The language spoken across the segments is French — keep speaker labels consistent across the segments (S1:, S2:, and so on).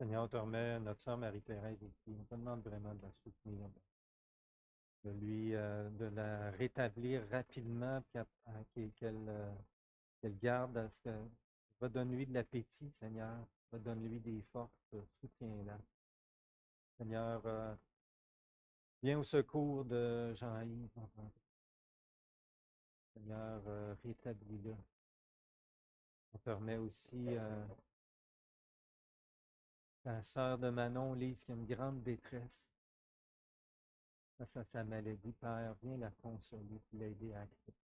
S1: Seigneur, on te remet notre sœur Marie-Thérèse aussi. On te demande vraiment de la soutenir, de la rétablir rapidement, puis qu'elle garde, redonne-lui de l'appétit, Seigneur. Redonne-lui des forces, soutiens-la. Seigneur, viens au secours de Jean-Yves, enfant. Seigneur, rétablis-le. On te remet aussi la sœur de Manon, Lise, qui a une grande détresse face à sa maladie. Père, viens la consoler, puis l'aider à accepter.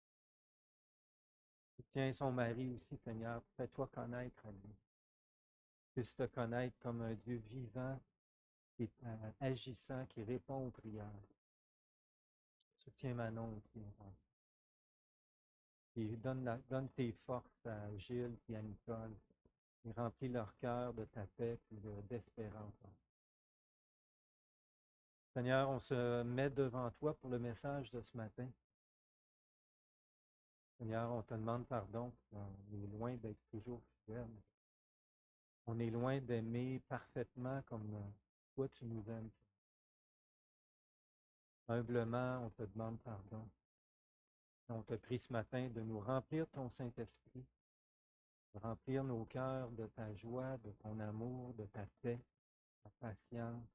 S1: Tiens son mari aussi, Seigneur, fais-toi connaître à lui. Puisse te connaître comme un Dieu vivant et agissant qui répond aux prières. Soutiens Manon aussi, et donne tes forces à Gilles et à Nicole et remplis leur cœur de ta paix et d'espérance. Seigneur, on se met devant toi pour le message de ce matin. Seigneur, on te demande pardon. On est loin d'être toujours fidèle. On est loin d'aimer parfaitement comme toi tu nous aimes. Humblement, on te demande pardon. On te prie ce matin de nous remplir ton Saint-Esprit, de remplir nos cœurs de ta joie, de ton amour, de ta paix, de ta patience,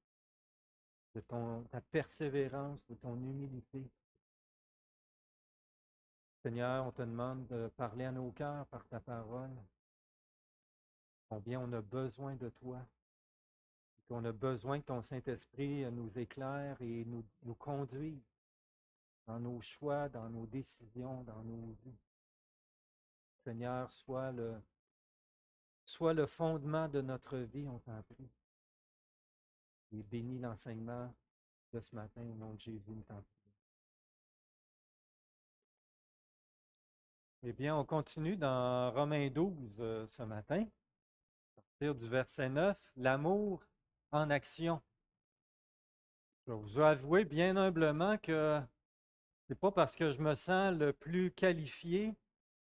S1: de ta persévérance, de ton humilité. Seigneur, on te demande de parler à nos cœurs par ta parole. Combien on a besoin de toi. On a besoin que ton Saint-Esprit nous éclaire et nous conduise dans nos choix, dans nos décisions, dans nos vies. Seigneur, sois le fondement de notre vie, on t'en prie. Et bénis l'enseignement de ce matin au nom de Jésus, nous t'en prie. Eh bien, on continue dans Romains 12 ce matin, à partir du verset 9, l'amour en action. Je vais vous avouer bien humblement que c'est pas parce que je me sens le plus qualifié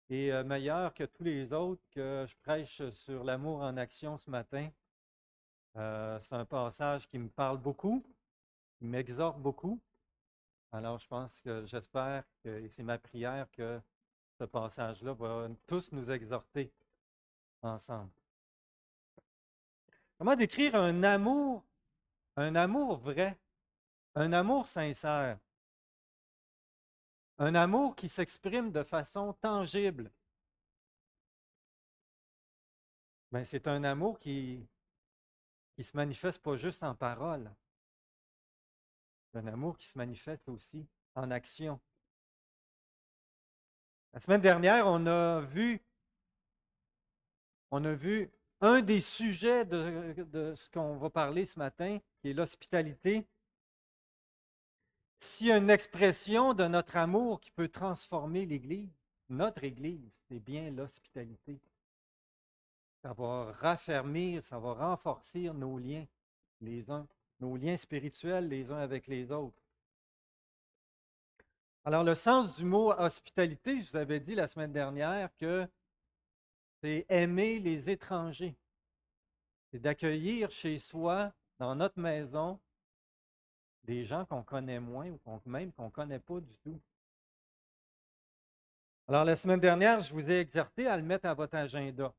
S1: et meilleur que tous les autres que je prêche sur l'amour en action ce matin. C'est un passage qui me parle beaucoup, qui m'exhorte beaucoup. Alors, j'espère que, et c'est ma prière que ce passage-là va tous nous exhorter ensemble. Comment décrire un amour vrai, un amour sincère, un amour qui s'exprime de façon tangible? Bien, c'est un amour qui se manifeste pas juste en parole, c'est un amour qui se manifeste aussi en action. La semaine dernière, on a vu un des sujets de ce qu'on va parler ce matin, qui est l'hospitalité. S'il y a une expression de notre amour qui peut transformer l'Église, notre Église, c'est bien l'hospitalité. Ça va raffermir, ça va renforcer nos liens, nos liens spirituels les uns avec les autres. Alors, le sens du mot hospitalité, je vous avais dit la semaine dernière que c'est aimer les étrangers. C'est d'accueillir chez soi, dans notre maison, des gens qu'on connaît moins ou même qu'on ne connaît pas du tout. Alors, la semaine dernière, je vous ai exhorté à le mettre à votre agenda.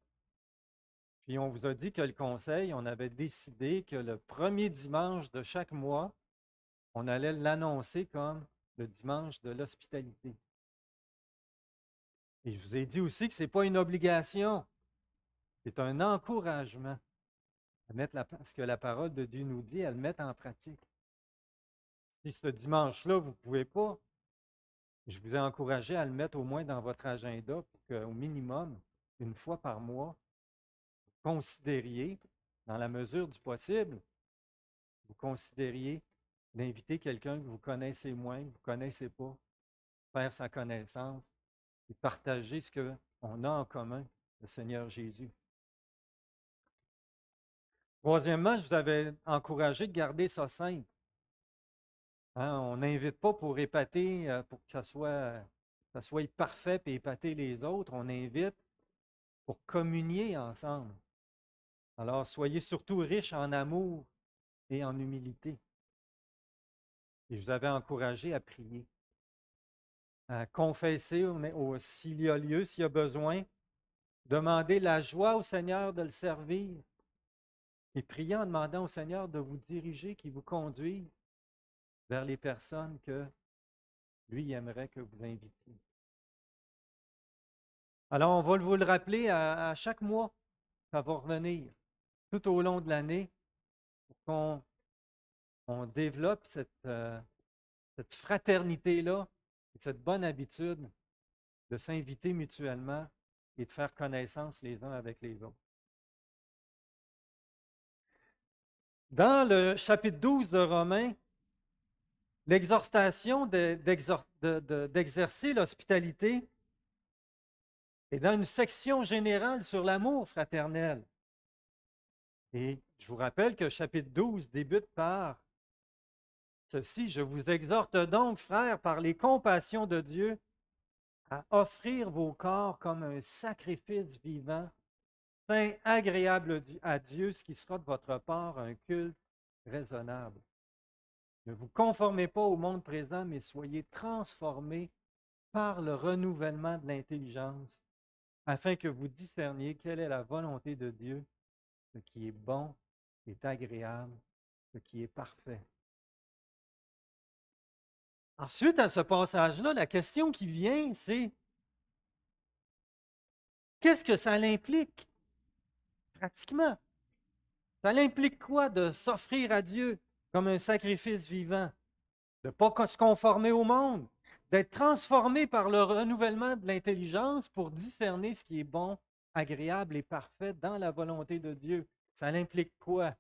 S1: Puis, on vous a dit que le conseil, on avait décidé que le premier dimanche de chaque mois, on allait l'annoncer comme le dimanche de l'hospitalité. Et je vous ai dit aussi que ce n'est pas une obligation, c'est un encouragement à mettre ce que la parole de Dieu nous dit, à le mettre en pratique. Si ce dimanche-là, vous ne pouvez pas, je vous ai encouragé à le mettre au moins dans votre agenda pour qu'au minimum, une fois par mois, vous considériez, dans la mesure du possible, vous considériez d'inviter quelqu'un que vous connaissez moins, que vous ne connaissez pas, faire sa connaissance et partager ce qu'on a en commun, le Seigneur Jésus. Troisièmement, je vous avais encouragé de garder ça simple. Hein, on n'invite pas pour épater, pour que ça soit parfait et épater les autres. On invite pour communier ensemble. Alors, soyez surtout riches en amour et en humilité. Et je vous avais encouragé à prier, à confesser s'il y a lieu, s'il y a besoin, demander la joie au Seigneur de le servir et prier en demandant au Seigneur de vous diriger, qu'il vous conduise vers les personnes que lui aimerait que vous invitiez. Alors, on va vous le rappeler à chaque mois, ça va revenir tout au long de l'année pour qu'on développe cette fraternité-là et cette bonne habitude de s'inviter mutuellement et de faire connaissance les uns avec les autres. Dans le chapitre 12 de Romains, l'exhortation d'exercer l'hospitalité est dans une section générale sur l'amour fraternel. Et je vous rappelle que le chapitre 12 débute par ceci: je vous exhorte donc, frères, par les compassions de Dieu, à offrir vos corps comme un sacrifice vivant, saint, agréable à Dieu, ce qui sera de votre part un culte raisonnable. Ne vous conformez pas au monde présent, mais soyez transformés par le renouvellement de l'intelligence, afin que vous discerniez quelle est la volonté de Dieu, ce qui est bon, ce qui est agréable, ce qui est parfait. Ensuite, à ce passage-là, la question qui vient, c'est qu'est-ce que ça implique pratiquement? Ça implique quoi de s'offrir à Dieu comme un sacrifice vivant, de ne pas se conformer au monde, d'être transformé par le renouvellement de l'intelligence pour discerner ce qui est bon, agréable et parfait dans la volonté de Dieu. Ça implique quoi?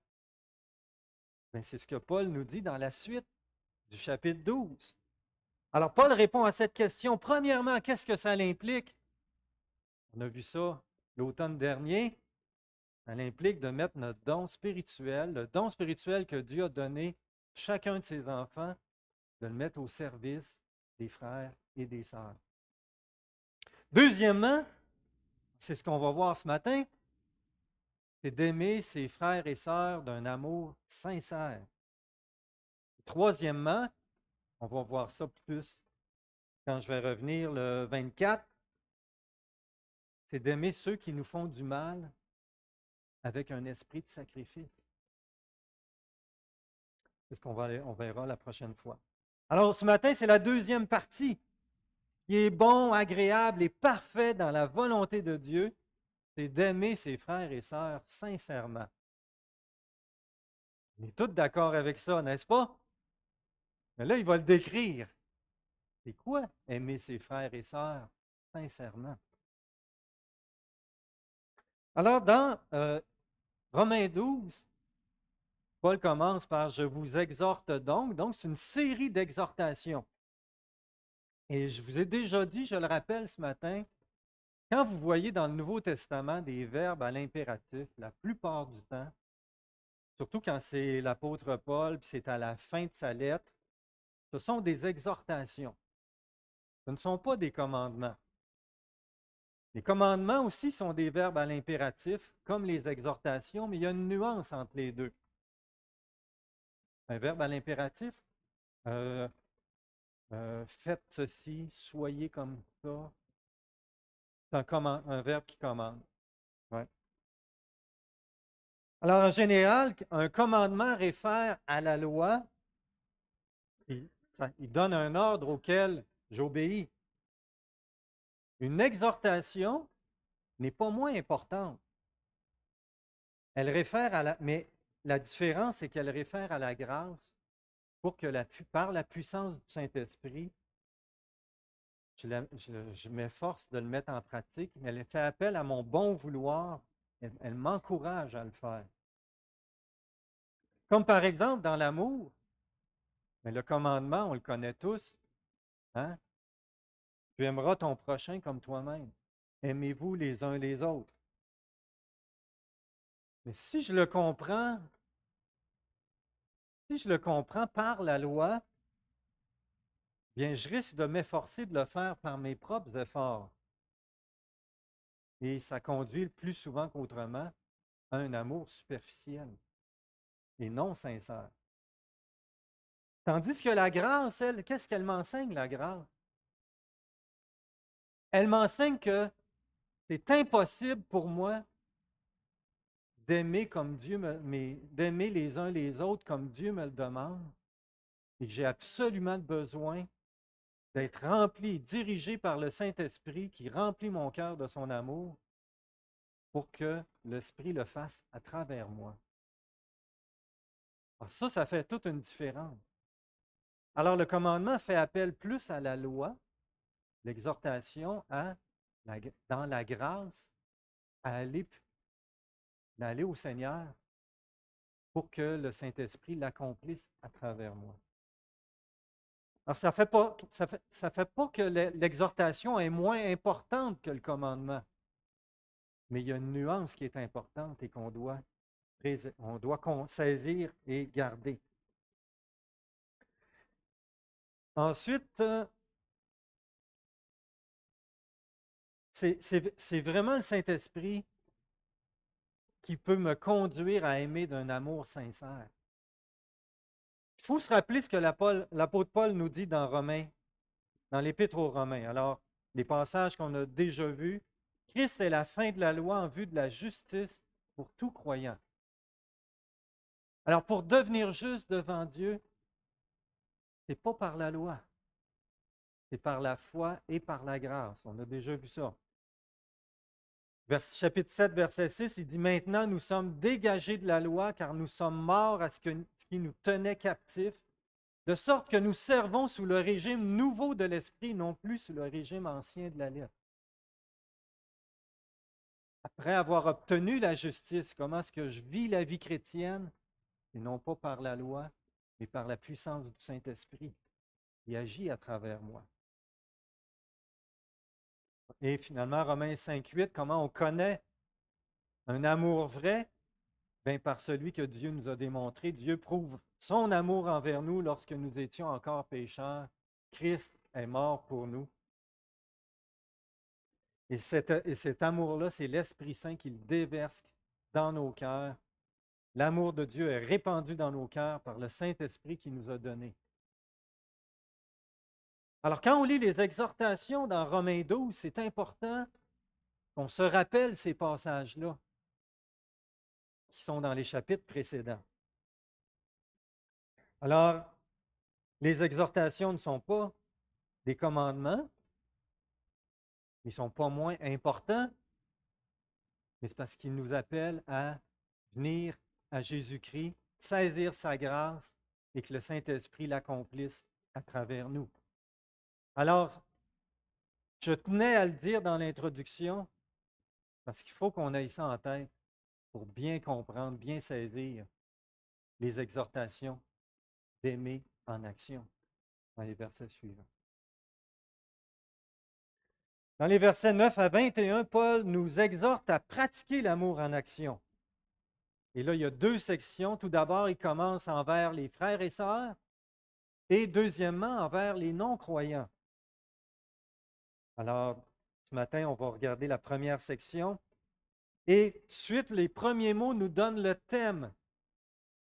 S1: Bien, c'est ce que Paul nous dit dans la suite du chapitre 12. Alors, Paul répond à cette question. Premièrement, qu'est-ce que ça implique? On a vu ça l'automne dernier. Ça implique de mettre notre don spirituel, le don spirituel que Dieu a donné à chacun de ses enfants, de le mettre au service des frères et des sœurs. Deuxièmement, c'est ce qu'on va voir ce matin, c'est d'aimer ses frères et sœurs d'un amour sincère. Troisièmement, on va voir ça plus quand je vais revenir le 24, c'est d'aimer ceux qui nous font du mal avec un esprit de sacrifice. C'est ce on verra la prochaine fois. Alors, ce matin, c'est la deuxième partie qui est bon, agréable et parfait dans la volonté de Dieu, c'est d'aimer ses frères et sœurs sincèrement. On est tous d'accord avec ça, n'est-ce pas? Mais là, il va le décrire. C'est quoi aimer ses frères et sœurs sincèrement? Alors, dans Romains 12, Paul commence par je vous exhorte donc. Donc, c'est une série d'exhortations. Et je vous ai déjà dit, je le rappelle ce matin, quand vous voyez dans le Nouveau Testament des verbes à l'impératif, la plupart du temps, surtout quand c'est l'apôtre Paul, puis c'est à la fin de sa lettre, ce sont des exhortations. Ce ne sont pas des commandements. Les commandements aussi sont des verbes à l'impératif, comme les exhortations, mais il y a une nuance entre les deux. Un verbe à l'impératif, euh, faites ceci, soyez comme ça. C'est un verbe qui commande. Ouais. Alors, en général, un commandement réfère à la loi. Il donne un ordre auquel j'obéis. Une exhortation n'est pas moins importante. Elle réfère à mais la différence, c'est qu'elle réfère à la grâce pour que par la puissance du Saint-Esprit, je m'efforce de le mettre en pratique, mais elle fait appel à mon bon vouloir. Elle m'encourage à le faire. Comme par exemple dans l'amour, mais le commandement, on le connaît tous. Hein? Tu aimeras ton prochain comme toi-même. Aimez-vous les uns les autres. Mais si je le comprends par la loi, bien, je risque de m'efforcer de le faire par mes propres efforts. Et ça conduit plus souvent qu'autrement un amour superficiel et non sincère. Tandis que la grâce, elle, qu'est-ce qu'elle m'enseigne, la grâce? Elle m'enseigne que c'est impossible pour moi d'aimer comme d'aimer les uns les autres comme Dieu me le demande, et que j'ai absolument besoin d'être rempli, dirigé par le Saint-Esprit qui remplit mon cœur de son amour pour que l'Esprit le fasse à travers moi. Alors ça fait toute une différence. Alors le commandement fait appel plus à la loi, l'exhortation dans la grâce, à d'aller au Seigneur pour que le Saint-Esprit l'accomplisse à travers moi. Alors, ça fait pas que l'exhortation est moins importante que le commandement, mais il y a une nuance qui est importante et on doit saisir et garder. Ensuite, c'est vraiment le Saint-Esprit qui peut me conduire à aimer d'un amour sincère. Il faut se rappeler ce que l'apôtre Paul nous dit dans Romains, dans l'Épître aux Romains. Alors, les passages qu'on a déjà vus, Christ est la fin de la loi en vue de la justice pour tout croyant. Alors, pour devenir juste devant Dieu, ce n'est pas par la loi, c'est par la foi et par la grâce. On a déjà vu ça. Chapitre 7, verset 6, il dit, maintenant nous sommes dégagés de la loi car nous sommes morts à ce qui nous tenait captifs, de sorte que nous servons sous le régime nouveau de l'esprit, non plus sous le régime ancien de la lettre. Après avoir obtenu la justice, comment est-ce que je vis la vie chrétienne? Et non pas par la loi, mais par la puissance du Saint-Esprit qui agit à travers moi. Et finalement, Romains 5,8, comment on connaît un amour vrai? Bien, par celui que Dieu nous a démontré. Dieu prouve son amour envers nous lorsque nous étions encore pécheurs. Christ est mort pour nous. Et cet amour-là, c'est l'Esprit Saint qui le déverse dans nos cœurs. L'amour de Dieu est répandu dans nos cœurs par le Saint-Esprit qui nous a donné. Alors, quand on lit les exhortations dans Romains 12, c'est important qu'on se rappelle ces passages-là qui sont dans les chapitres précédents. Alors, les exhortations ne sont pas des commandements, ils ne sont pas moins importants, mais c'est parce qu'ils nous appellent à venir à Jésus-Christ, saisir sa grâce et que le Saint-Esprit l'accomplisse à travers nous. Alors, je tenais à le dire dans l'introduction, parce qu'il faut qu'on ait ça en tête pour bien comprendre, bien saisir les exhortations d'aimer en action dans les versets suivants. Dans les versets 9 à 21, Paul nous exhorte à pratiquer l'amour en action. Et là, il y a deux sections. Tout d'abord, il commence envers les frères et sœurs et deuxièmement, envers les non-croyants. Alors, ce matin, on va regarder la première section. Et tout de suite, les premiers mots nous donnent le thème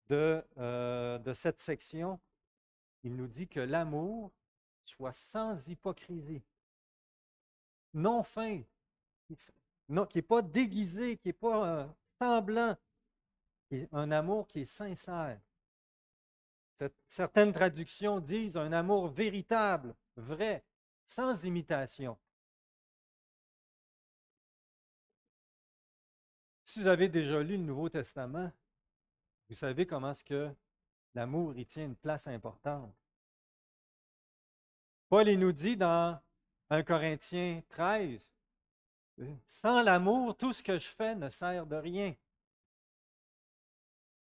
S1: de cette section. Il nous dit que l'amour soit sans hypocrisie, non feint, qui n'est pas déguisé, qui n'est pas semblant, un amour qui est sincère. Certaines traductions disent un amour véritable, vrai, sans imitation. Si vous avez déjà lu le Nouveau Testament, vous savez comment est-ce que l'amour y tient une place importante. Paul il nous dit dans 1 Corinthiens 13, sans l'amour, tout ce que je fais ne sert de rien.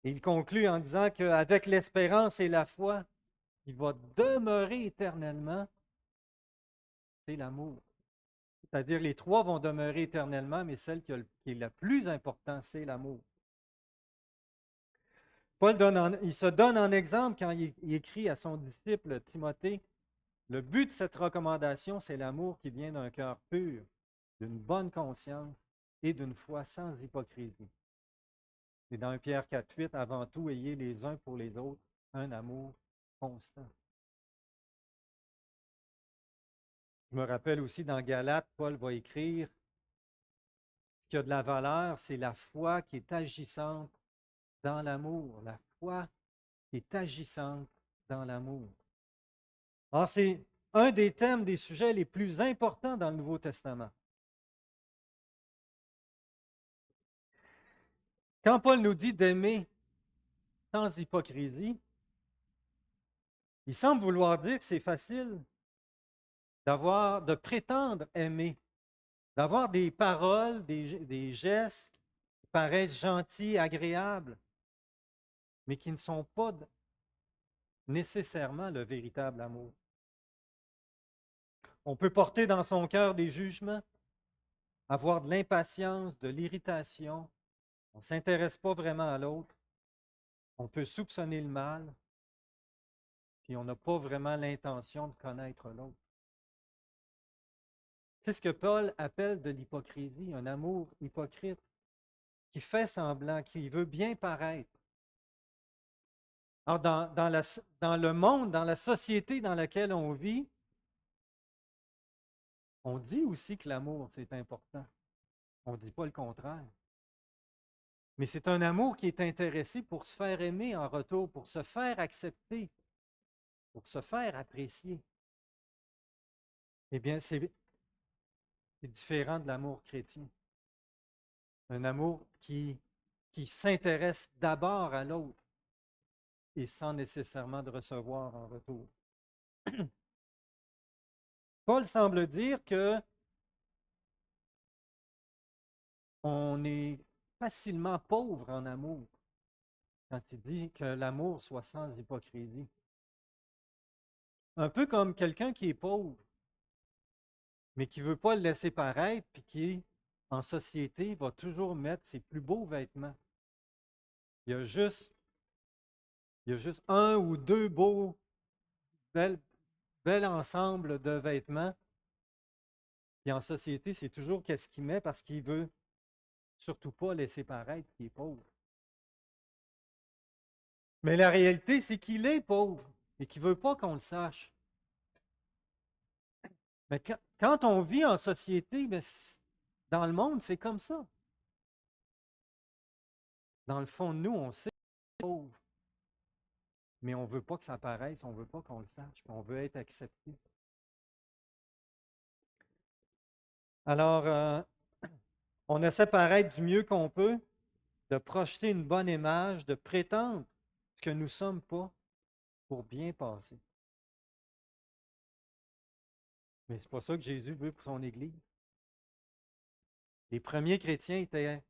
S1: Et il conclut en disant qu'avec l'espérance et la foi, il va demeurer éternellement, c'est l'amour. C'est-à-dire les trois vont demeurer éternellement, mais celle qui est la plus importante, c'est l'amour. Paul il se donne en exemple quand il écrit à son disciple Timothée, le but de cette recommandation, c'est l'amour qui vient d'un cœur pur, d'une bonne conscience et d'une foi sans hypocrisie. Et dans 1 Pierre 4,8, avant tout, ayez les uns pour les autres un amour constant. Je me rappelle aussi dans Galates, Paul va écrire, ce qui a de la valeur, c'est la foi qui est agissante dans l'amour. La foi qui est agissante dans l'amour. Alors, c'est un des thèmes, des sujets les plus importants dans le Nouveau Testament. Quand Paul nous dit d'aimer sans hypocrisie, il semble vouloir dire que c'est facile de prétendre aimer, d'avoir des paroles, des gestes qui paraissent gentils, agréables, mais qui ne sont pas nécessairement le véritable amour. On peut porter dans son cœur des jugements, avoir de l'impatience, de l'irritation. On ne s'intéresse pas vraiment à l'autre. On peut soupçonner le mal, puis on n'a pas vraiment l'intention de connaître l'autre. C'est ce que Paul appelle de l'hypocrisie, un amour hypocrite, qui fait semblant, qui veut bien paraître. Alors, dans le monde, dans la société dans laquelle on vit, on dit aussi que l'amour, c'est important. On ne dit pas le contraire. Mais c'est un amour qui est intéressé pour se faire aimer en retour, pour se faire accepter, pour se faire apprécier. Eh bien, c'est différent de l'amour chrétien. Un amour qui s'intéresse d'abord à l'autre et sans nécessairement de recevoir en retour. Paul semble dire que on est facilement pauvre en amour quand il dit que l'amour soit sans hypocrisie. Un peu comme quelqu'un qui est pauvre, mais qui ne veut pas le laisser paraître, puis qui, en société, va toujours mettre ses plus beaux vêtements. Il y a juste, un ou deux bel ensemble de vêtements. Puis en société, c'est toujours qu'est-ce qu'il met parce qu'il veut surtout pas laisser paraître qu'il est pauvre. Mais la réalité, c'est qu'il est pauvre et qu'il ne veut pas qu'on le sache. Mais quand on vit en société, dans le monde, c'est comme ça. Dans le fond de nous, on sait qu'on est pauvre. Mais on ne veut pas que ça apparaisse, on ne veut pas qu'on le sache, on veut être accepté. Alors, on essaie paraître du mieux qu'on peut, de projeter une bonne image, de prétendre ce que nous ne sommes pas pour bien passer. Mais ce n'est pas ça que Jésus veut pour son Église. Les premiers chrétiens étaient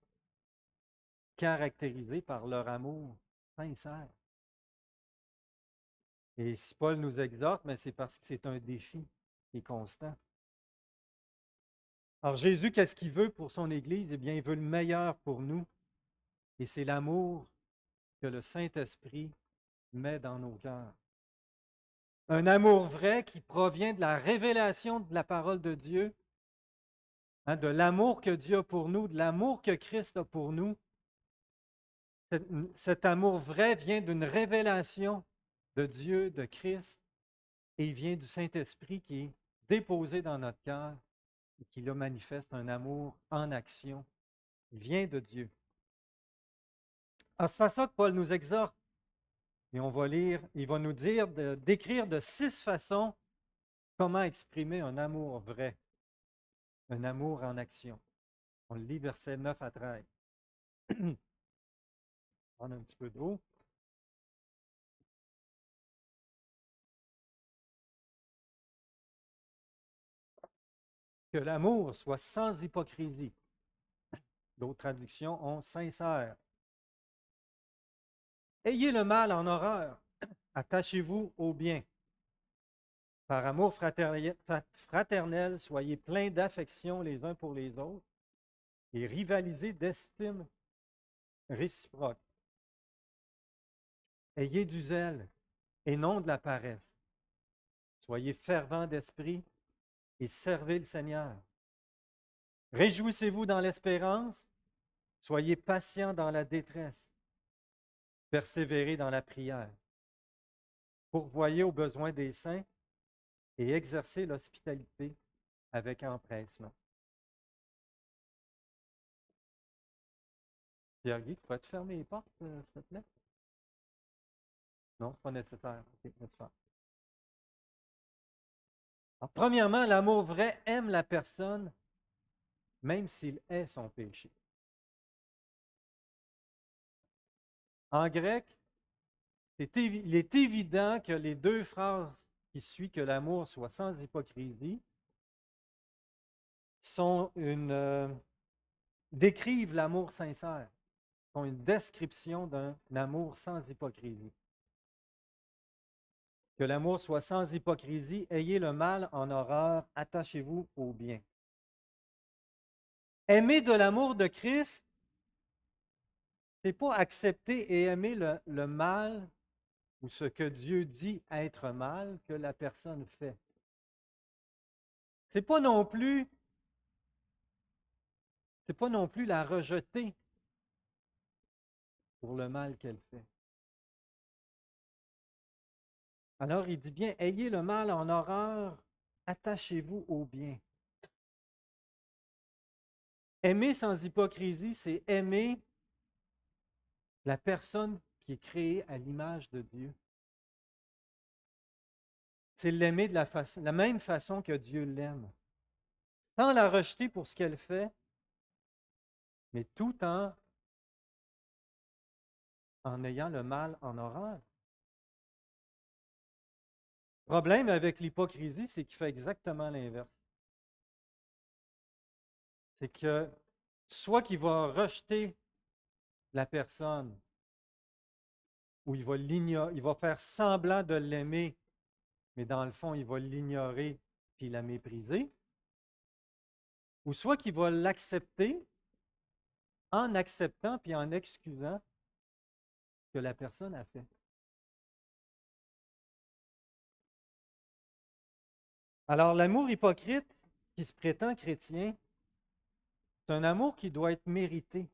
S1: caractérisés par leur amour sincère. Et si Paul nous exhorte, mais c'est parce que c'est un défi qui est constant. Alors Jésus, qu'est-ce qu'il veut pour son Église? Eh bien, il veut le meilleur pour nous. Et c'est l'amour que le Saint-Esprit met dans nos cœurs. Un amour vrai qui provient de la révélation de la parole de Dieu, de l'amour que Dieu a pour nous, de l'amour que Christ a pour nous. Cet amour vrai vient d'une révélation de Dieu, de Christ, et il vient du Saint-Esprit qui est déposé dans notre cœur et qui là manifeste un amour en action. Il vient de Dieu. Alors, c'est à ça que Paul nous exhorte. Et on va lire, il va nous dire d'écrire de 6 façons comment exprimer un amour vrai, un amour en action. On le lit versets 9 à 13. On a un petit peu d'eau. Que l'amour soit sans hypocrisie. D'autres traductions ont sincère. Ayez le mal en horreur. Attachez-vous au bien. Par amour fraternel, soyez pleins d'affection les uns pour les autres et rivalisez d'estime réciproque. Ayez du zèle et non de la paresse. Soyez fervents d'esprit et servez le Seigneur. Réjouissez-vous dans l'espérance, soyez patients dans la détresse persévérer dans la prière, pourvoyer aux besoins des saints et exercer l'hospitalité avec empressement. Pierre-Guy, tu pourrais-tu fermer les portes, s'il te plaît? Non, c'est pas nécessaire. Ok, nécessaire. Alors, premièrement, l'amour vrai aime la personne, même s'il est son péché. En grec, il est évident que les deux phrases qui suivent, que l'amour soit sans hypocrisie, décrivent l'amour sincère, sont une description d'un amour sans hypocrisie. Que l'amour soit sans hypocrisie, ayez le mal en horreur, attachez-vous au bien. Aimer de l'amour de Christ, ce n'est pas accepter et aimer le mal ou ce que Dieu dit être mal que la personne fait. C'est pas non plus, c'est pas non plus la rejeter pour le mal qu'elle fait. Alors il dit bien, ayez le mal en horreur, attachez-vous au bien. Aimer sans hypocrisie, c'est aimer la personne qui est créée à l'image de Dieu. C'est l'aimer de la même façon que Dieu l'aime. Sans la rejeter pour ce qu'elle fait, mais tout en ayant le mal en horreur. Le problème avec l'hypocrisie, c'est qu'il fait exactement l'inverse. C'est que soit qu'il va rejeter la personne, ou il va l'ignorer, il va faire semblant de l'aimer, mais dans le fond, il va l'ignorer puis la mépriser, ou soit qu'il va l'accepter en acceptant puis en excusant ce que la personne a fait. Alors, l'amour hypocrite qui se prétend chrétien, c'est un amour qui doit être mérité.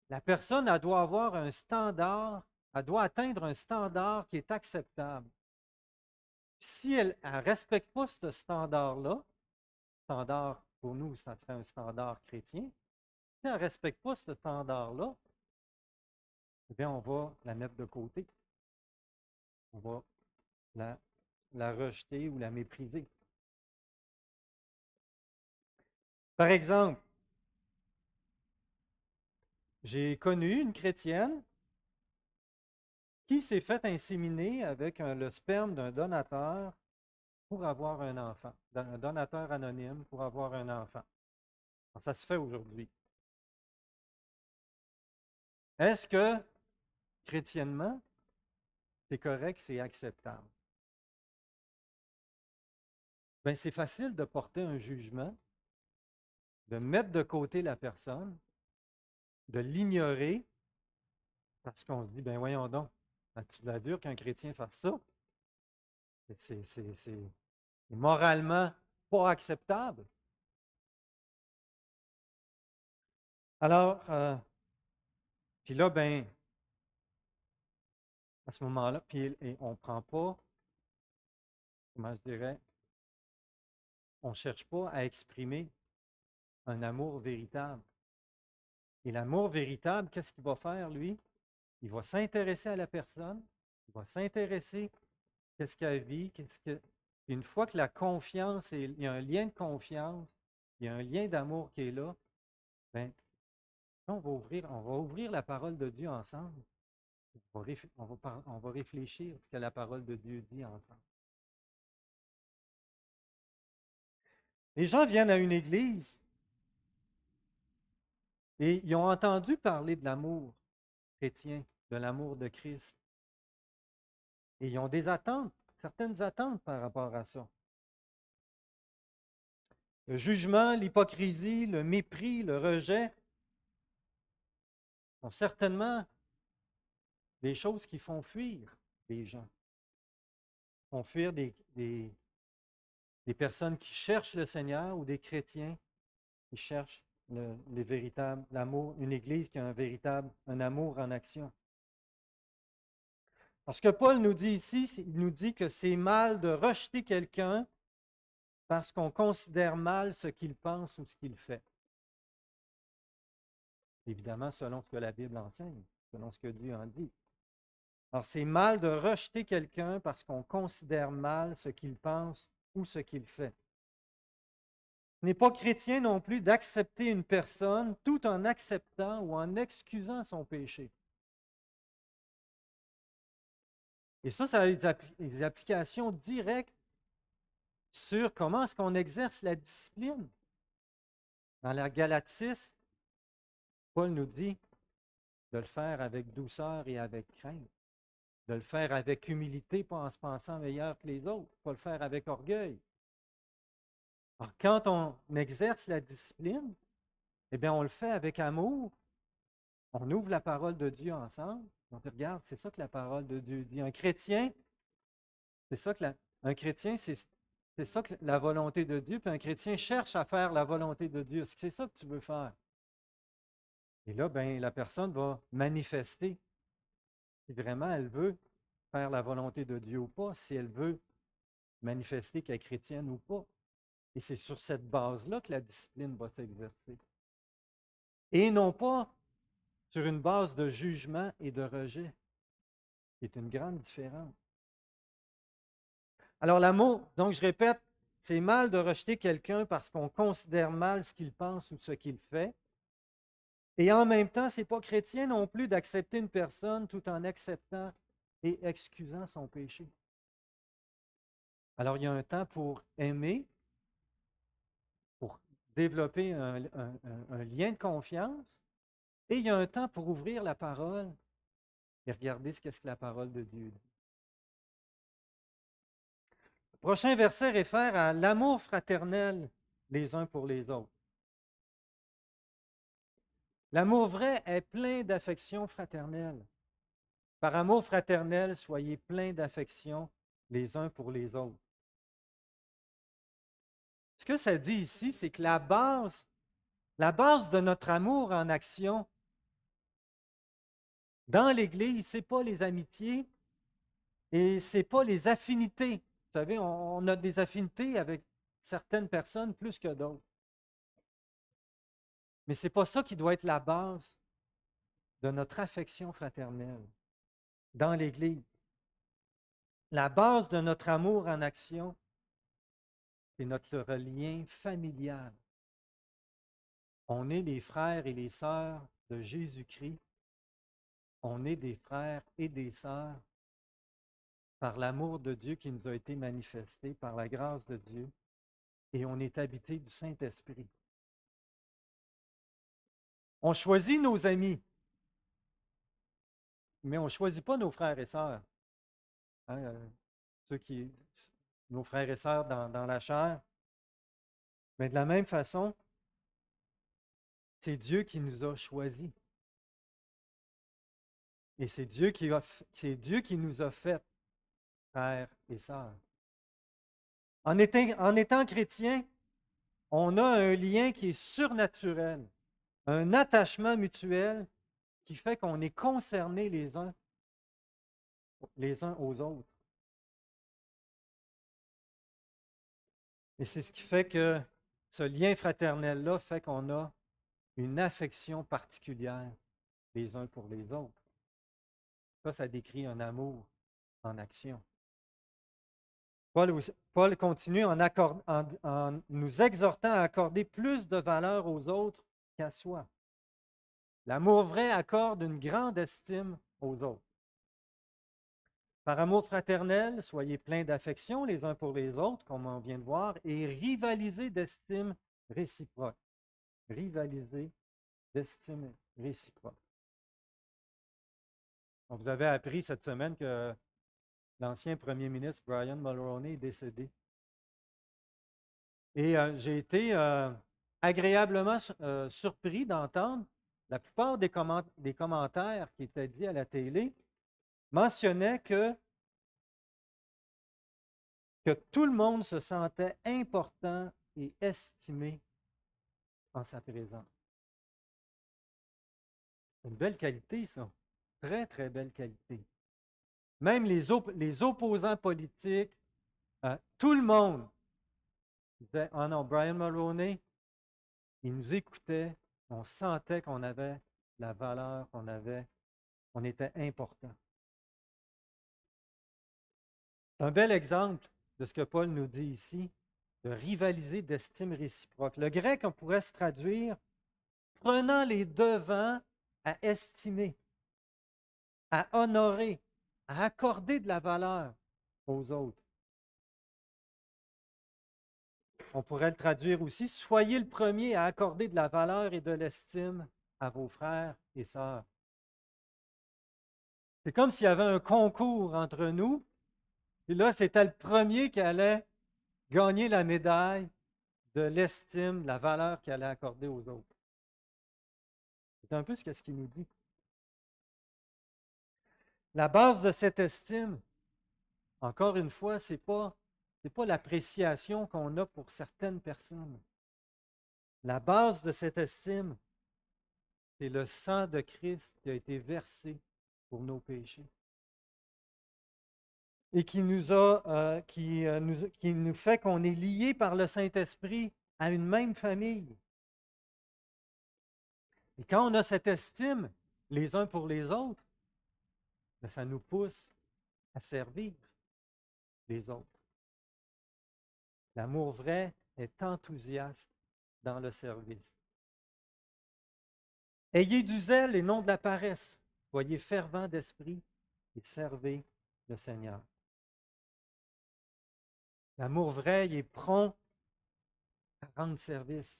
S1: La personne, elle doit avoir un standard, elle doit atteindre un standard qui est acceptable. Si elle ne respecte pas ce standard-là, standard pour nous, ça serait un standard chrétien, si elle ne respecte pas ce standard-là, eh bien, on va la mettre de côté. On va la rejeter ou la mépriser. Par exemple, j'ai connu une chrétienne qui s'est fait inséminer avec le sperme d'un donateur pour avoir un enfant, un donateur anonyme pour avoir un enfant. Alors, ça se fait aujourd'hui. Est-ce que, chrétiennement, c'est correct, c'est acceptable? Bien, c'est facile de porter un jugement, de mettre de côté la personne, de l'ignorer, parce qu'on se dit, ben voyons donc, tu l'as dur qu'un chrétien fasse ça. C'est moralement pas acceptable. Alors, puis là, ben, à ce moment-là, puis on ne prend pas, comment je dirais, on ne cherche pas à exprimer un amour véritable. Et l'amour véritable, qu'est-ce qu'il va faire, lui? Il va s'intéresser à la personne, il va s'intéresser à qu'est-ce qu'elle vit, une fois que la confiance, il y a un lien de confiance, il y a un lien d'amour qui est là, bien, on va ouvrir la parole de Dieu ensemble. On va réfléchir à ce que la parole de Dieu dit ensemble. Les gens viennent à une église et ils ont entendu parler de l'amour chrétien, de l'amour de Christ. Et ils ont des attentes, certaines attentes par rapport à ça. Le jugement, l'hypocrisie, le mépris, le rejet sont certainement des choses qui font fuir les gens, font fuir des personnes qui cherchent le Seigneur ou des chrétiens qui cherchent l'amour, une Église qui a un amour en action. Alors, ce que Paul nous dit ici, il nous dit que c'est mal de rejeter quelqu'un parce qu'on considère mal ce qu'il pense ou ce qu'il fait. Évidemment, selon ce que la Bible enseigne, selon ce que Dieu en dit. Alors, c'est mal de rejeter quelqu'un parce qu'on considère mal ce qu'il pense ou ce qu'il fait. Ce n'est pas chrétien non plus d'accepter une personne tout en acceptant ou en excusant son péché. Et ça a des applications directes sur comment est-ce qu'on exerce la discipline. Dans la Galate 6, Paul nous dit de le faire avec douceur et avec crainte, de le faire avec humilité, pas en se pensant meilleur que les autres, pas le faire avec orgueil. Alors, quand on exerce la discipline, eh bien, on le fait avec amour. On ouvre la parole de Dieu ensemble. On dit, regarde, c'est ça que la parole de Dieu dit. Un chrétien, c'est ça que un chrétien, c'est ça que la volonté de Dieu. Puis un chrétien cherche à faire la volonté de Dieu. Est-ce que c'est ça que tu veux faire? Et là, ben, la personne va manifester si vraiment elle veut faire la volonté de Dieu ou pas, si elle veut manifester qu'elle est chrétienne ou pas. Et c'est sur cette base-là que la discipline va s'exercer. Et non pas sur une base de jugement et de rejet, qui est une grande différence. Alors l'amour, donc je répète, c'est mal de rejeter quelqu'un parce qu'on considère mal ce qu'il pense ou ce qu'il fait. Et en même temps, ce n'est pas chrétien non plus d'accepter une personne tout en acceptant et excusant son péché. Alors il y a un temps pour aimer, pour développer un lien de confiance, et il y a un temps pour ouvrir la parole et regarder ce qu'est-ce que la parole de Dieu dit. Le prochain verset réfère à l'amour fraternel les uns pour les autres. L'amour vrai est plein d'affection fraternelle. Par amour fraternel, soyez pleins d'affection les uns pour les autres. Ce que ça dit ici, c'est que la base de notre amour en action dans l'Église, ce n'est pas les amitiés et ce n'est pas les affinités. Vous savez, on a des affinités avec certaines personnes plus que d'autres. Mais ce n'est pas ça qui doit être la base de notre affection fraternelle dans l'Église. La base de notre amour en action, c'est notre lien familial. On est les frères et les sœurs de Jésus-Christ. On est des frères et des sœurs par l'amour de Dieu qui nous a été manifesté, par la grâce de Dieu, et on est habité du Saint-Esprit. On choisit nos amis, mais on ne choisit pas nos frères et sœurs. Hein, nos frères et sœurs dans la chair. Mais de la même façon, c'est Dieu qui nous a choisis. Et c'est Dieu qui nous a fait frères et sœurs. En étant chrétien, on a un lien qui est surnaturel, un attachement mutuel qui fait qu'on est concernés les uns aux autres. Et c'est ce qui fait que ce lien fraternel-là fait qu'on a une affection particulière les uns pour les autres. Ça décrit un amour en action. Paul continue en nous exhortant à accorder plus de valeur aux autres qu'à soi. L'amour vrai accorde une grande estime aux autres. Par amour fraternel, soyez pleins d'affection les uns pour les autres, comme on vient de voir, et rivalisez d'estime réciproque. Rivalisez d'estime réciproque. On vous avait appris cette semaine que l'ancien premier ministre Brian Mulroney est décédé. Et j'ai été agréablement surpris d'entendre la plupart des commentaires qui étaient dits à la télé mentionnaient que tout le monde se sentait important et estimé en sa présence. C'est une belle qualité, ça. Très, très belle qualité. Même les opposants politiques, tout le monde disait, ah non, Brian Mulroney, il nous écoutait, on sentait qu'on avait la valeur, on était important. C'est un bel exemple de ce que Paul nous dit ici, de rivaliser d'estime réciproque. Le grec, on pourrait se traduire prenant les devants à estimer, à honorer, à accorder de la valeur aux autres. On pourrait le traduire aussi, soyez le premier à accorder de la valeur et de l'estime à vos frères et sœurs. C'est comme s'il y avait un concours entre nous, et là, c'était le premier qui allait gagner la médaille de l'estime, de la valeur qu'il allait accorder aux autres. C'est un peu ce qu'il nous dit. La base de cette estime, encore une fois, ce n'est pas l'appréciation qu'on a pour certaines personnes. La base de cette estime, c'est le sang de Christ qui a été versé pour nos péchés et qui nous fait qu'on est liés par le Saint-Esprit à une même famille. Et quand on a cette estime les uns pour les autres, ça nous pousse à servir les autres. L'amour vrai est enthousiaste dans le service. Ayez du zèle et non de la paresse. Soyez fervents d'esprit et servez le Seigneur. L'amour vrai, il est prompt à rendre service.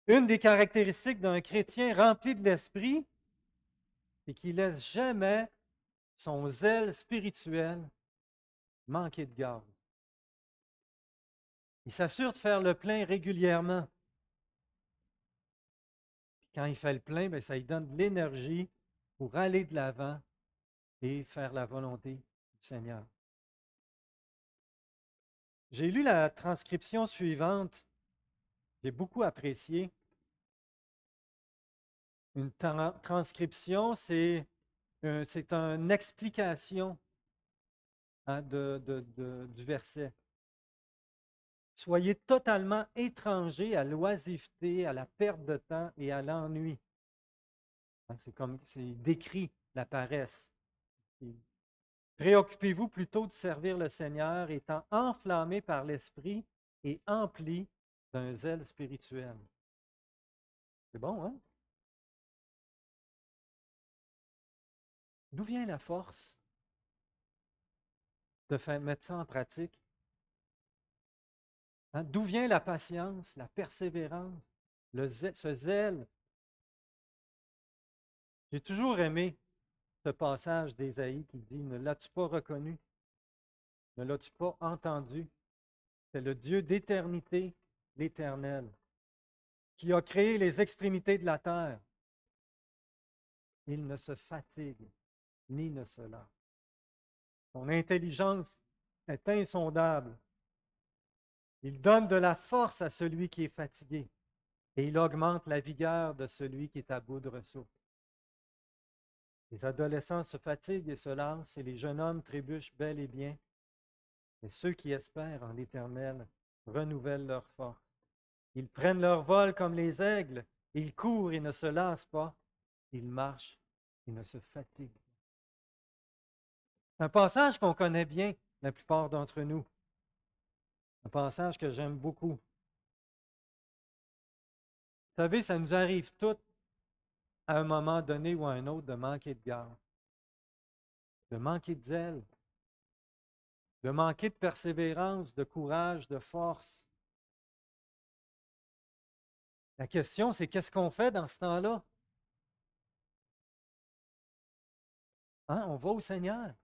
S1: Une des caractéristiques d'un chrétien rempli de l'esprit, c'est qu'il ne laisse jamais son zèle spirituel manquer de gaz. Il s'assure de faire le plein régulièrement. Puis quand il fait le plein, bien, ça lui donne de l'énergie pour aller de l'avant et faire la volonté du Seigneur. J'ai lu la transcription suivante, j'ai beaucoup apprécié. Une transcription, c'est une explication du verset. Soyez totalement étrangers à l'oisiveté, à la perte de temps et à l'ennui. C'est décrit la paresse. Préoccupez-vous plutôt de servir le Seigneur, étant enflammé par l'Esprit et empli d'un zèle spirituel. C'est bon, hein? D'où vient la force de mettre ça en pratique? Hein? D'où vient la patience, la persévérance, ce zèle? J'ai toujours aimé ce passage d'Ésaïe qui dit, ne l'as-tu pas reconnu? Ne l'as-tu pas entendu? C'est le Dieu d'éternité, l'Éternel, qui a créé les extrémités de la terre. Il ne se fatigue ni ne se lasse. Son intelligence est insondable. Il donne de la force à celui qui est fatigué et il augmente la vigueur de celui qui est à bout de ressources. Les adolescents se fatiguent et se lassent et les jeunes hommes trébuchent bel et bien. Mais ceux qui espèrent en l'Éternel renouvellent leur force. Ils prennent leur vol comme les aigles. Ils courent et ne se lassent pas. Ils marchent et ne se fatiguent pas. C'est un passage qu'on connaît bien, la plupart d'entre nous. Un passage que j'aime beaucoup. Vous savez, ça nous arrive tous à un moment donné ou à un autre de manquer de garde, de manquer de zèle, de manquer de persévérance, de courage, de force. La question, c'est qu'est-ce qu'on fait dans ce temps-là? Hein? On va au Seigneur.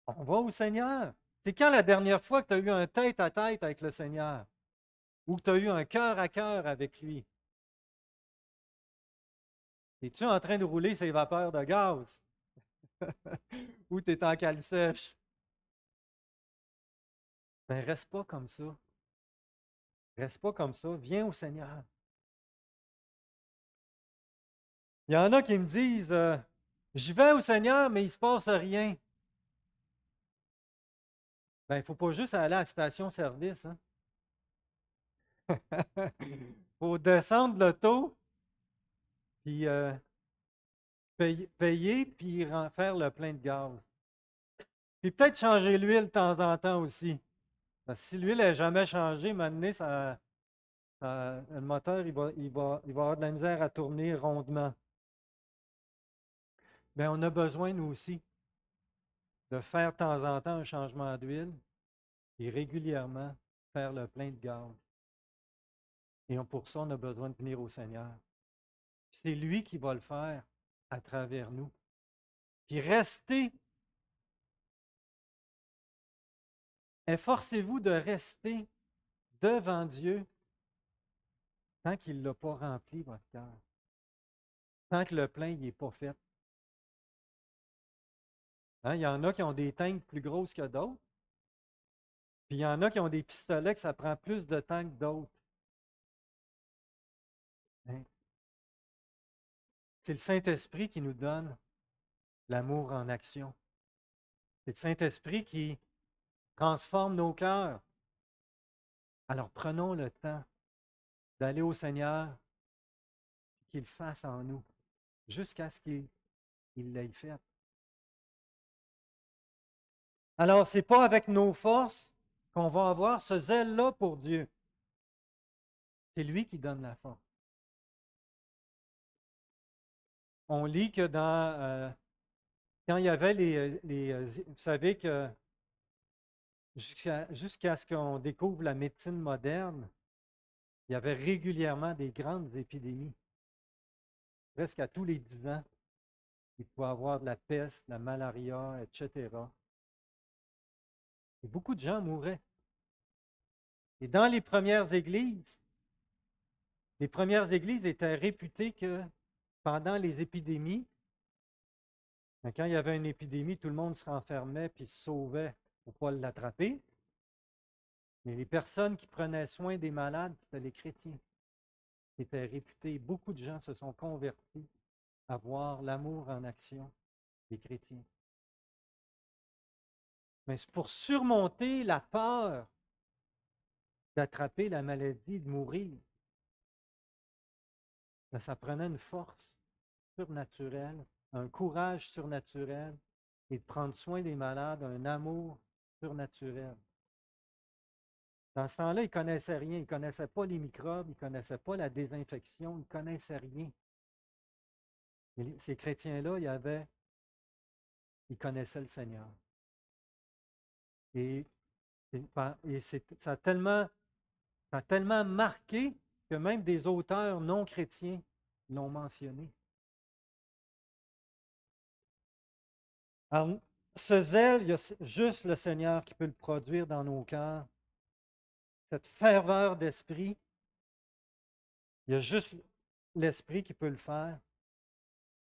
S1: On va au Seigneur. C'est quand la dernière fois que tu as eu un tête-à-tête avec le Seigneur ou que tu as eu un cœur à cœur avec lui? Es-tu en train de rouler ses vapeurs de gaz? Ou tu es en cale sèche? Ben, reste pas comme ça. Reste pas comme ça. Viens au Seigneur. Il y en a qui me disent Je vais au Seigneur, mais il ne se passe rien. Ben, il ne faut pas juste aller à la station-service, hein. Il faut descendre l'auto, puis payer, puis faire le plein de gaz. Puis peut-être changer l'huile de temps en temps aussi. Parce que si l'huile n'est jamais changée, maintenant, le moteur, il va avoir de la misère à tourner rondement. Bien, on a besoin, nous aussi, de faire de temps en temps un changement d'huile et régulièrement faire le plein de gaz. Et pour ça, on a besoin de venir au Seigneur. C'est lui qui va le faire à travers nous. Puis efforcez-vous de rester devant Dieu tant qu'il ne l'a pas rempli, votre cœur. Tant que le plein n'est pas fait. Hein, il y en a qui ont des tanks plus grosses que d'autres. Puis il y en a qui ont des pistolets que ça prend plus de temps que d'autres. Hein? C'est le Saint-Esprit qui nous donne l'amour en action. C'est le Saint-Esprit qui transforme nos cœurs. Alors prenons le temps d'aller au Seigneur, qu'il fasse en nous, jusqu'à ce qu'il l'ait fait. Alors, ce n'est pas avec nos forces qu'on va avoir ce zèle-là pour Dieu. C'est lui qui donne la force. On lit que quand il y avait vous savez que jusqu'à ce qu'on découvre la médecine moderne, il y avait régulièrement des grandes épidémies. Presque à tous les 10 ans, il pouvait y avoir de la peste, la malaria, etc. Et beaucoup de gens mouraient. Et dans les premières églises étaient réputées que pendant les épidémies, quand il y avait une épidémie, tout le monde se renfermait puis se sauvait pour ne pas l'attraper. Mais les personnes qui prenaient soin des malades, c'était les chrétiens qui étaient réputés. Beaucoup de gens se sont convertis à voir l'amour en action des chrétiens. Mais c'est pour surmonter la peur d'attraper la maladie, de mourir. Mais ça prenait une force surnaturelle, un courage surnaturel et de prendre soin des malades, un amour surnaturel. Dans ce temps-là, ils ne connaissaient rien. Ils ne connaissaient pas les microbes, ils ne connaissaient pas la désinfection, ils ne connaissaient rien. Et ces chrétiens-là, ils connaissaient le Seigneur. Et, ça a tellement marqué que même des auteurs non chrétiens l'ont mentionné. Alors, ce zèle, il y a juste le Seigneur qui peut le produire dans nos cœurs. Cette ferveur d'esprit, il y a juste l'Esprit qui peut le faire.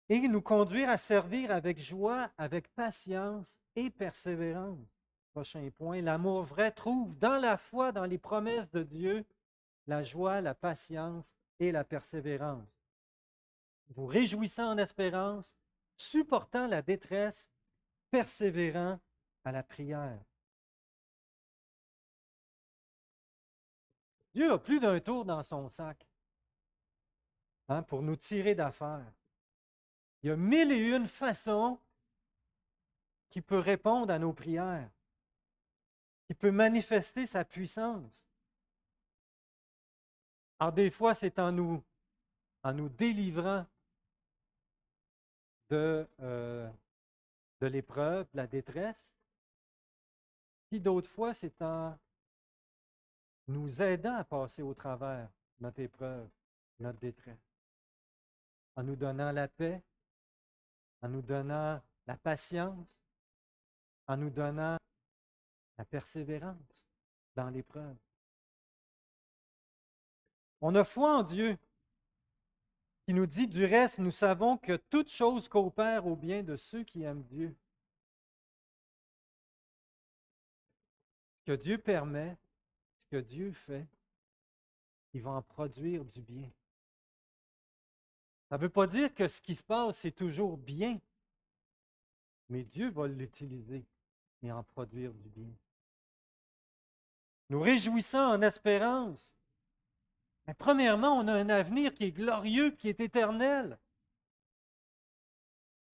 S1: Et nous conduire à servir avec joie, avec patience et persévérance. Prochain point, l'amour vrai trouve dans la foi, dans les promesses de Dieu, la joie, la patience et la persévérance. Vous réjouissant en espérance, supportant la détresse, persévérant à la prière. Dieu a plus d'un tour dans son sac, hein, pour nous tirer d'affaire. Il y a 1001 façons qu'il peut répondre à nos prières, qu'il peut manifester sa puissance. Alors des fois, c'est en nous délivrant de l'épreuve, de la détresse. Puis d'autres fois, c'est en nous aidant à passer au travers notre épreuve, notre détresse. En nous donnant la paix, en nous donnant la patience, en nous donnant la persévérance dans l'épreuve. On a foi en Dieu qui nous dit, du reste, nous savons que toute chose coopère au bien de ceux qui aiment Dieu. Ce que Dieu permet, ce que Dieu fait, il va en produire du bien. Ça ne veut pas dire que ce qui se passe, c'est toujours bien. mais Dieu va l'utiliser et en produire du bien. Nous réjouissons en espérance. Mais premièrement, on a un avenir qui est glorieux, qui est éternel.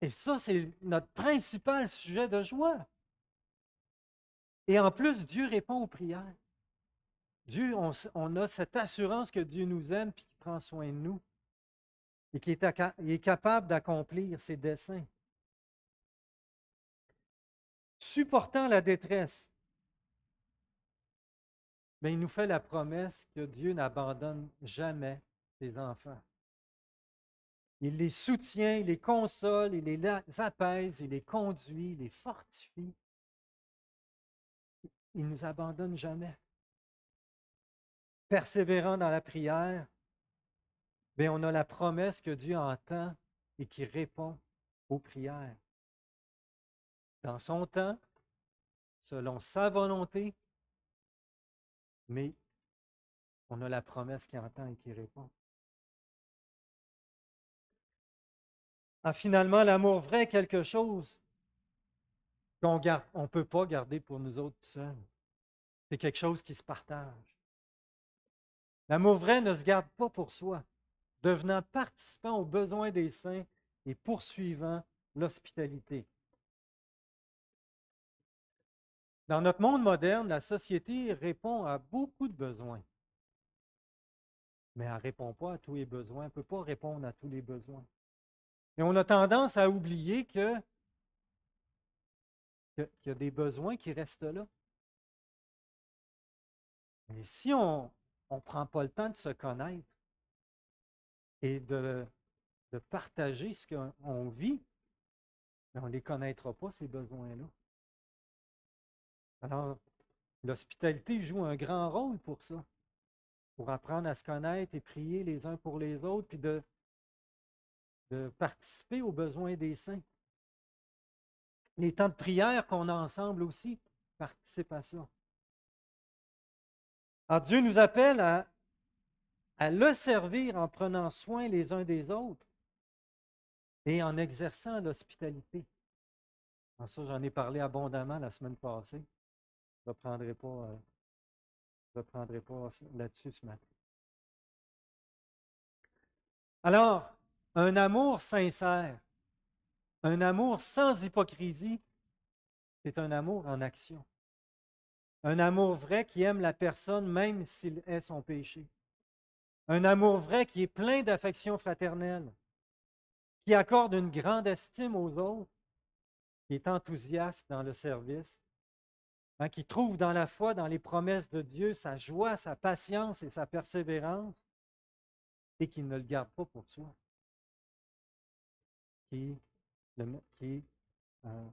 S1: Et ça, c'est notre principal sujet de joie. Et en plus, Dieu répond aux prières. Dieu, on a cette assurance que Dieu nous aime et qu'il prend soin de nous et qu'il est capable d'accomplir ses desseins. Supportant la détresse, mais il nous fait la promesse que Dieu n'abandonne jamais ses enfants. Il les soutient, il les console, il les apaise, il les conduit, il les fortifie. Il ne nous abandonne jamais. Persévérant dans la prière, bien, on a la promesse que Dieu entend et qui répond aux prières. Dans son temps, selon sa volonté, mais on a la promesse qui entend et qui répond. Ah, finalement, l'amour vrai est quelque chose qu'on ne peut pas garder pour nous autres seuls. C'est quelque chose qui se partage. L'amour vrai ne se garde pas pour soi, devenant participant aux besoins des saints et poursuivant l'hospitalité. Dans notre monde moderne, la société répond à beaucoup de besoins, mais elle ne répond pas à tous les besoins, elle ne peut pas répondre à tous les besoins. Et on a tendance à oublier qu'il y a des besoins qui restent là. Et si on ne prend pas le temps de se connaître et de partager ce qu'on vit, on ne les connaîtra pas, ces besoins-là. Alors, l'hospitalité joue un grand rôle pour ça, pour apprendre à se connaître et prier les uns pour les autres, puis de participer aux besoins des saints. Les temps de prière qu'on a ensemble aussi participent à ça. Alors, Dieu nous appelle à le servir en prenant soin les uns des autres et en exerçant l'hospitalité. Ça, j'en ai parlé abondamment la semaine passée. Je ne reprendrai pas là-dessus ce matin. Alors, un amour sincère, un amour sans hypocrisie, c'est un amour en action. Un amour vrai qui aime la personne même s'il est son péché. Un amour vrai qui est plein d'affection fraternelle, qui accorde une grande estime aux autres, qui est enthousiaste dans le service, qui trouve dans la foi, dans les promesses de Dieu, sa joie, sa patience et sa persévérance, et qui ne le garde pas pour soi, qui, qui, euh,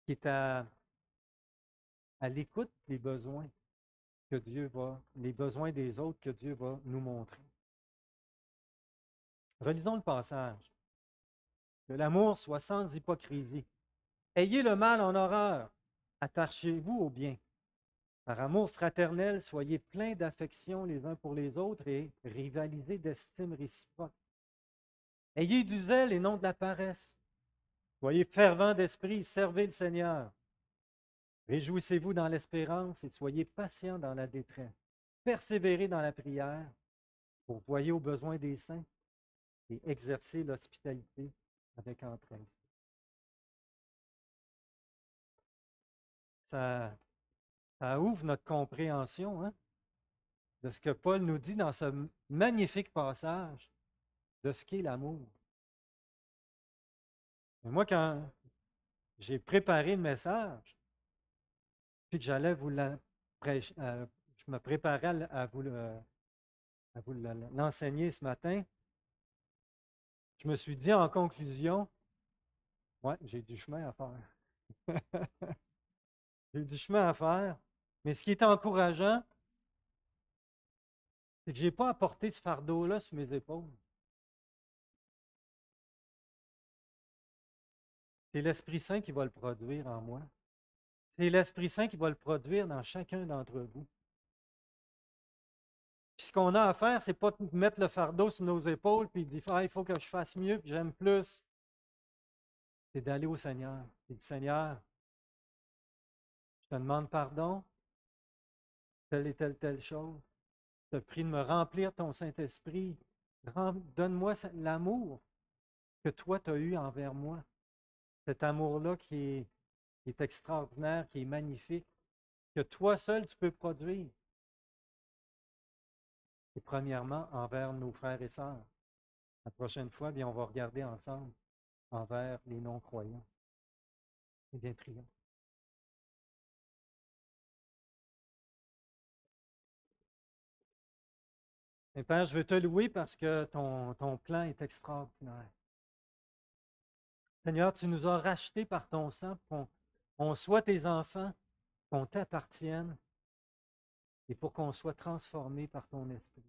S1: qui est à l'écoute des besoins que Dieu va, les besoins des autres que Dieu va nous montrer. Relisons le passage. Que l'amour soit sans hypocrisie. Ayez le mal en horreur. Attachez-vous au bien. Par amour fraternel, soyez pleins d'affection les uns pour les autres et rivalisez d'estime réciproque. Ayez du zèle et non de la paresse. Soyez fervents d'esprit, servez le Seigneur. Réjouissez-vous dans l'espérance et soyez patients dans la détresse. Persévérez dans la prière, pourvoyez aux besoins des saints et exercez l'hospitalité avec entrain. Ça ouvre notre compréhension de ce que Paul nous dit dans ce magnifique passage de ce qu'est l'amour. Et moi, quand j'ai préparé le message, puis que j'allais vous je me préparais à vous l'enseigner ce matin, je me suis dit en conclusion, ouais, j'ai du chemin à faire. J'ai du chemin à faire. Mais ce qui est encourageant, c'est que je n'ai pas apporté ce fardeau-là sur mes épaules. C'est l'Esprit Saint qui va le produire en moi. C'est l'Esprit Saint qui va le produire dans chacun d'entre vous. Puis ce qu'on a à faire, c'est pas de mettre le fardeau sur nos épaules puis de dire ah, il faut que je fasse mieux, puis j'aime plus. c'est d'aller au Seigneur. Et Seigneur, je te demande pardon, telle et telle chose. Je te prie de me remplir ton Saint-Esprit. Donne-moi l'amour que toi tu as eu envers moi. Cet amour-là qui est extraordinaire, qui est magnifique, que toi seul tu peux produire. Et premièrement, envers nos frères et sœurs. La prochaine fois, bien, on va regarder ensemble envers les non-croyants. Eh bien, prions. Et Père, je veux te louer parce que ton plan est extraordinaire. Seigneur, tu nous as rachetés par ton sang pour qu'on soit tes enfants, qu'on t'appartienne et pour qu'on soit transformés par ton esprit.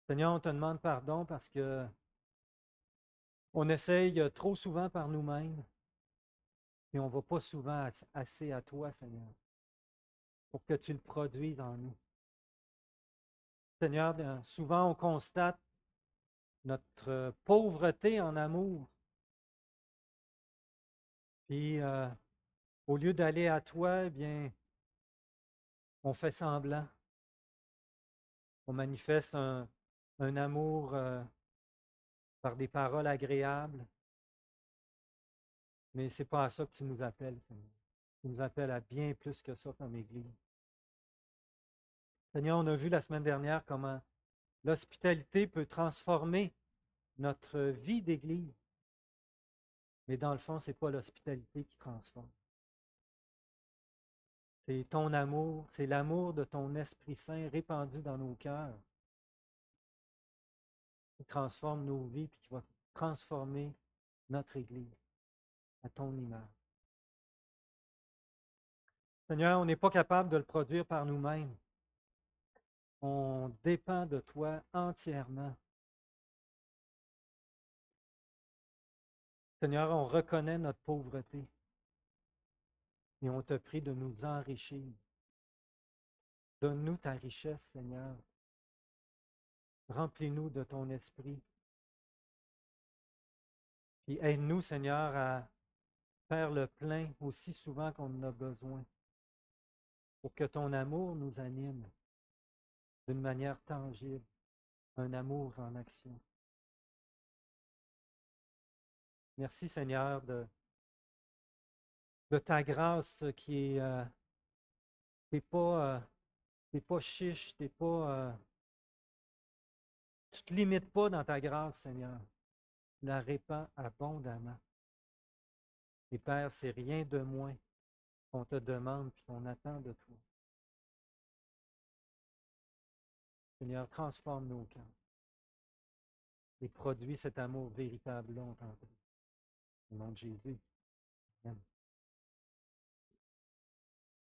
S1: Seigneur, on te demande pardon parce que on essaye trop souvent par nous-mêmes et on ne va pas souvent assez à toi, Seigneur, pour que tu le produises en nous. Seigneur, souvent on constate notre pauvreté en amour. Puis, au lieu d'aller à toi, eh bien, on fait semblant. On manifeste un amour par des paroles agréables. Mais ce n'est pas à ça que tu nous appelles, Seigneur. Tu nous appelles à bien plus que ça comme Église. Seigneur, on a vu la semaine dernière comment l'hospitalité peut transformer notre vie d'Église. Mais dans le fond, ce n'est pas l'hospitalité qui transforme. C'est ton amour, c'est l'amour de ton Esprit Saint répandu dans nos cœurs qui transforme nos vies et qui va transformer notre Église à ton image. Seigneur, on n'est pas capable de le produire par nous-mêmes. On dépend de toi entièrement. Seigneur, on reconnaît notre pauvreté et on te prie de nous enrichir. Donne-nous ta richesse, Seigneur. Remplis-nous de ton esprit. Puis aide-nous, Seigneur, à faire le plein aussi souvent qu'on en a besoin pour que ton amour nous anime d'une manière tangible, un amour en action. Merci, Seigneur, de ta grâce qui est t'es pas chiche, tu ne te limites pas dans ta grâce, Seigneur. Tu la répands abondamment. Et Père, c'est rien de moins qu'on te demande et qu'on attend de toi. Seigneur, transforme nos cœurs et produis cet amour véritable, on t'en prie. Au nom de Jésus. Amen.